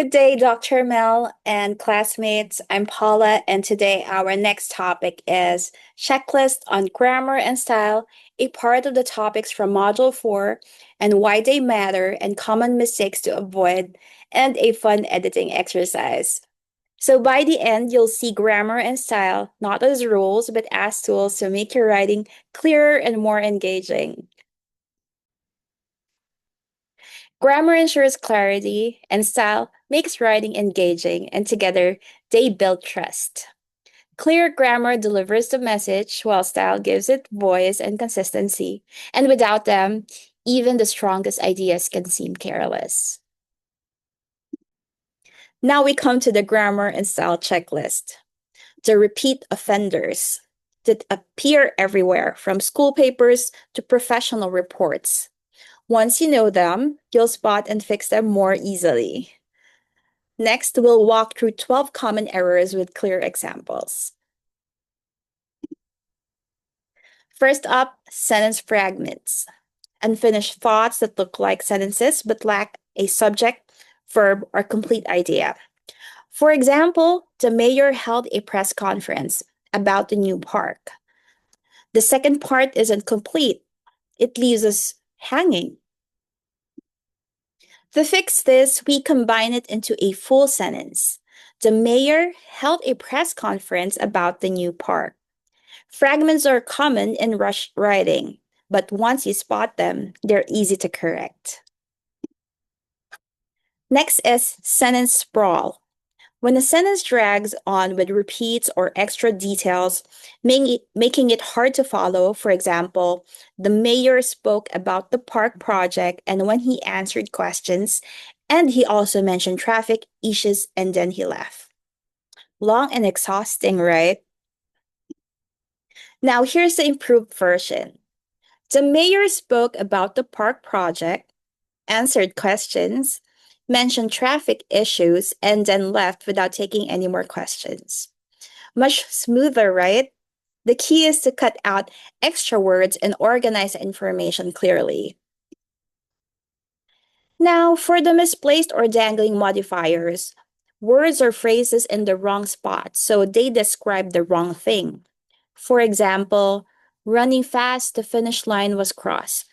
Good day, Dr. Mel and classmates. I'm Paula, and today our next topic is checklist on grammar and style, a part of the topics from Module 4 and why they matter and common mistakes to avoid, and a fun editing exercise. So by the end, you'll see grammar and style not as rules, but as tools to make your writing clearer and more engaging. Grammar ensures clarity, and style makes writing engaging, and together they build trust. Clear grammar delivers the message, while style gives it voice and consistency. And without them, even the strongest ideas can seem careless. Now we come to the grammar and style checklist. The repeat offenders that appear everywhere, from school papers to professional reports. Once you know them, you'll spot and fix them more easily. Next, we'll walk through 12 common errors with clear examples. First up, sentence fragments. Unfinished thoughts that look like sentences but lack a subject, verb, or complete idea. For example, the mayor held a press conference about the new park. The second part isn't complete. It leaves us hanging. To fix this, we combine it into a full sentence. The mayor held a press conference about the new park. Fragments are common in rush writing, but once you spot them, they're easy to correct. Next is sentence sprawl. When a sentence drags on with repeats or extra details, making it hard to follow. For example, the mayor spoke about the park project and when he answered questions, and he also mentioned traffic issues and then he left. Long and exhausting, right? Now here's the improved version. The mayor spoke about the park project, answered questions, mentioned traffic issues, and then left without taking any more questions. Much smoother, right? The key is to cut out extra words and organize the information clearly. Now, for the misplaced or dangling modifiers, words or phrases in the wrong spot, so they describe the wrong thing. For example, running fast, the finish line was crossed.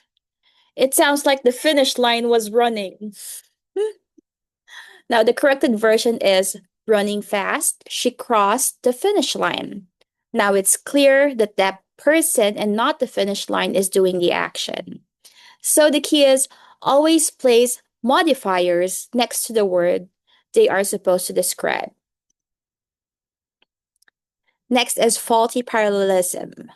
It sounds like the finish line was running. Now, the corrected version is running fast, she crossed the finish line. Now it's clear that that person and not the finish line is doing the action. So the key is always place modifiers next to the word they are supposed to describe. Next is faulty parallelism.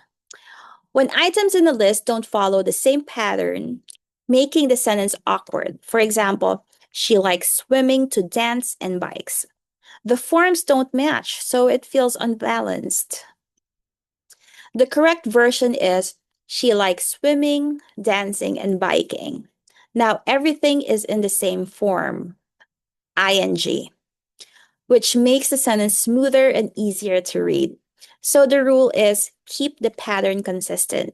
When items in the list don't follow the same pattern, making the sentence awkward. For example, she likes swimming to dance and bikes. The forms don't match, so it feels unbalanced. The correct version is she likes swimming, dancing, and biking. Now everything is in the same form, ing, which makes the sentence smoother and easier to read. So the rule is keep the pattern consistent.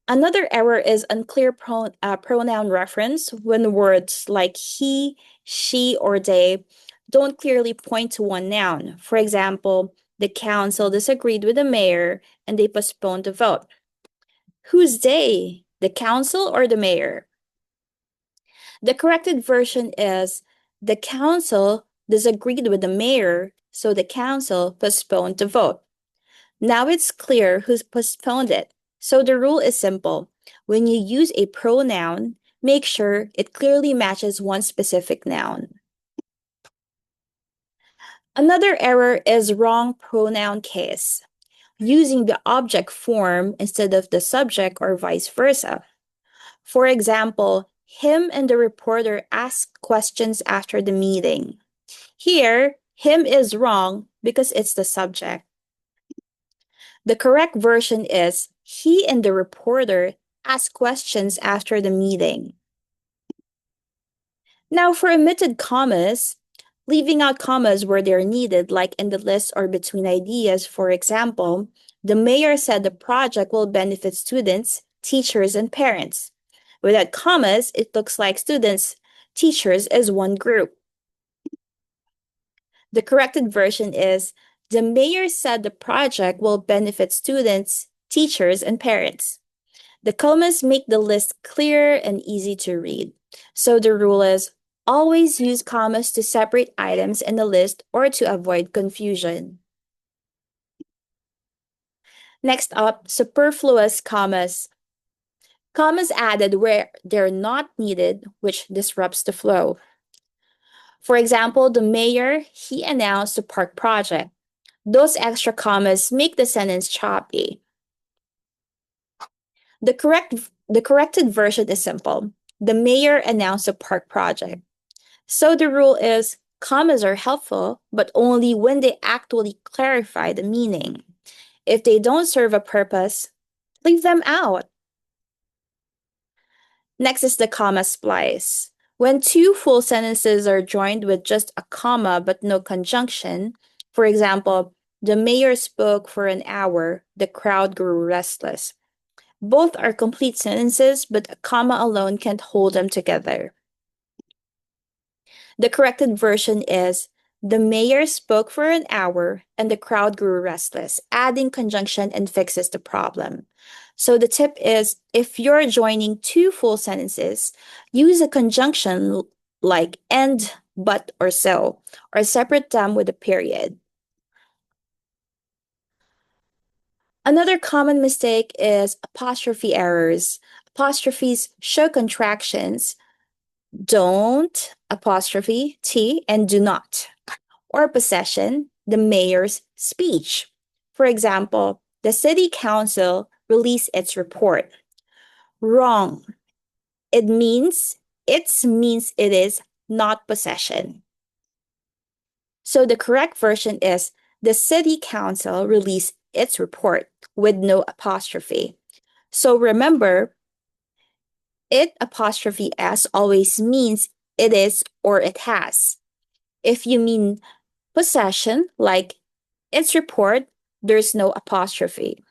Another error is unclear pronoun reference when words like he, she, or they don't clearly point to one noun. For example, the council disagreed with the mayor and they postponed the vote. Who's they? The council or the mayor? The corrected version is the council disagreed with the mayor, so the council postponed the vote. Now it's clear who postponed it. So the rule is simple. When you use a pronoun, make sure it clearly matches one specific noun. Another error is wrong pronoun case, using the object form instead of the subject or vice versa. For example, him and the reporter asked questions after the meeting. Here, him is wrong because it's the subject. The correct version is he and the reporter asked questions after the meeting. Now, for omitted commas, leaving out commas where they're needed, like in the list or between ideas. For example, the mayor said the project will benefit students, teachers, and parents. Without commas, it looks like students, teachers as one group. The corrected version is, the mayor said the project will benefit students, teachers, and parents. The commas make the list clear and easy to read. So the rule is, always use commas to separate items in the list or to avoid confusion. Next up, superfluous commas. Commas added where they're not needed, which disrupts the flow. For example, the mayor, he announced the park project. Those extra commas make the sentence choppy. The corrected version is simple. The mayor announced a park project. So the rule is, commas are helpful, but only when they actually clarify the meaning. If they don't serve a purpose, leave them out. Next is the comma splice. When two full sentences are joined with just a comma but no conjunction, for example, the mayor spoke for an hour, the crowd grew restless. Both are complete sentences, but a comma alone can't hold them together. The corrected version is, the mayor spoke for an hour and the crowd grew restless. Adding conjunction and fixes the problem. So the tip is, if you're joining two full sentences, use a conjunction like and, but, or so, or separate them with a period. Another common mistake is apostrophe errors. Apostrophes show contractions, don't, apostrophe, T, and do not. Or possession, the mayor's speech. For example, the city council released its report. Wrong. It means it is, not possession. So the correct version is, the city council released its report with no apostrophe. So remember, it apostrophe s always means it is or it has. If you mean possession, like its report, there's no apostrophe.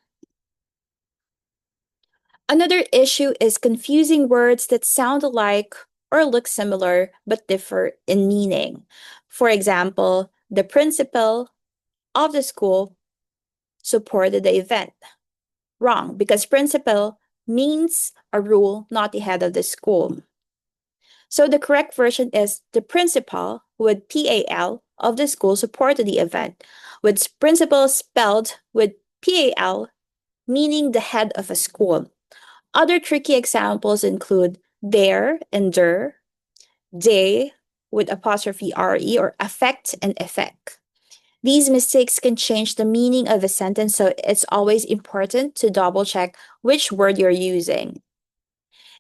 Another issue is confusing words that sound alike or look similar but differ in meaning. For example, the principal of the school supported the event. Wrong, because principal means a rule, not the head of the school. So the correct version is, the principal with PAL of the school supported the event, with principal spelled with PAL, meaning the head of a school. Other tricky examples include their and der, they with apostrophe RE, or affect and effect. These mistakes can change the meaning of a sentence, so it's always important to double check which word you're using.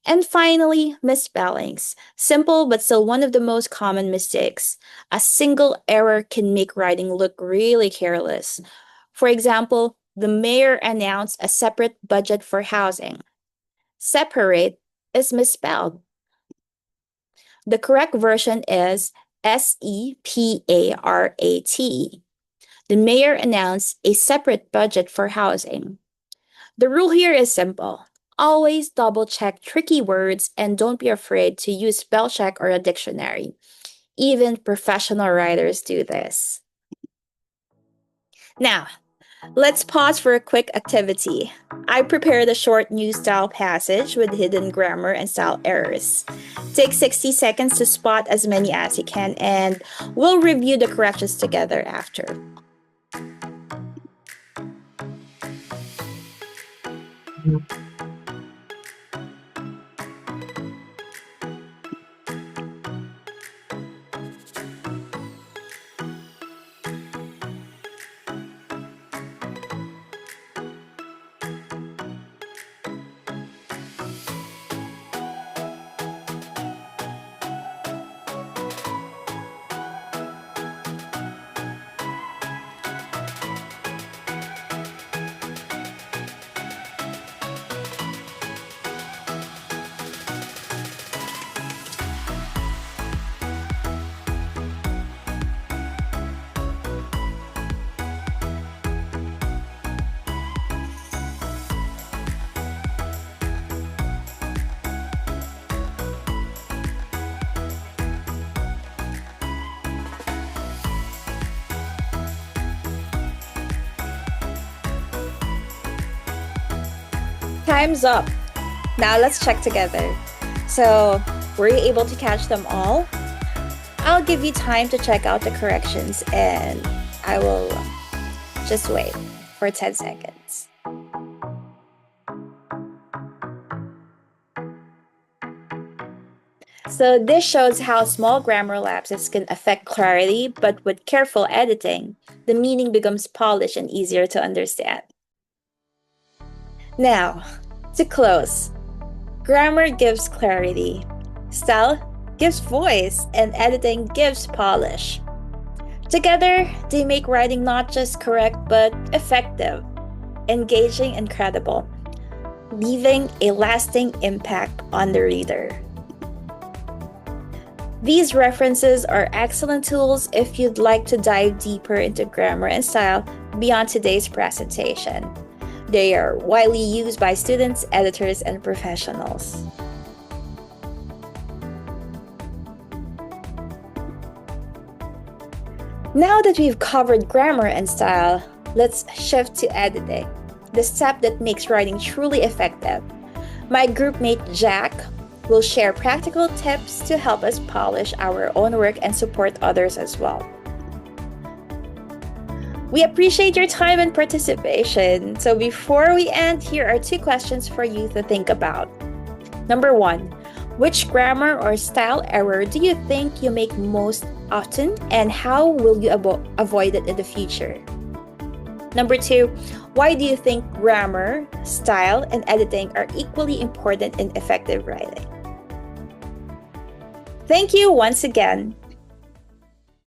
And finally, misspellings. Simple but still one of the most common mistakes. A single error can make writing look really careless. For example, the mayor announced a separate budget for housing. Separate is misspelled. The correct version is SEPARAT. The mayor announced a separate budget for housing. The rule here is simple. Always double check tricky words and don't be afraid to use spell check or a dictionary. Even professional writers do this. Now, let's pause for a quick activity. I prepared a short new style passage with hidden grammar and style errors. Take 60 seconds to spot as many as you can, and we'll review the corrections together after. Time's up. Now let's check together. So, were you able to catch them all? I'll give you time to check out the corrections and I will just wait for 10 seconds. So this shows how small grammar lapses can affect clarity, but with careful editing, the meaning becomes polished and easier to understand. Now, to close, grammar gives clarity, style gives voice, and editing gives polish. Together, they make writing not just correct but effective, engaging, and credible, leaving a lasting impact on the reader. These references are excellent tools if you'd like to dive deeper into grammar and style beyond today's presentation. They are widely used by students, editors, and professionals. Now that we've covered grammar and style, let's shift to editing, the step that makes writing truly effective. My groupmate Jack will share practical tips to help us polish our own work and support others as well. We appreciate your time and participation. So before we end, here are 2 questions for you to think about. Number 1, which grammar or style error do you think you make most often, and how will you avoid it in the future? Number 2, why do you think grammar, style, and editing are equally important in effective writing? Thank you once again.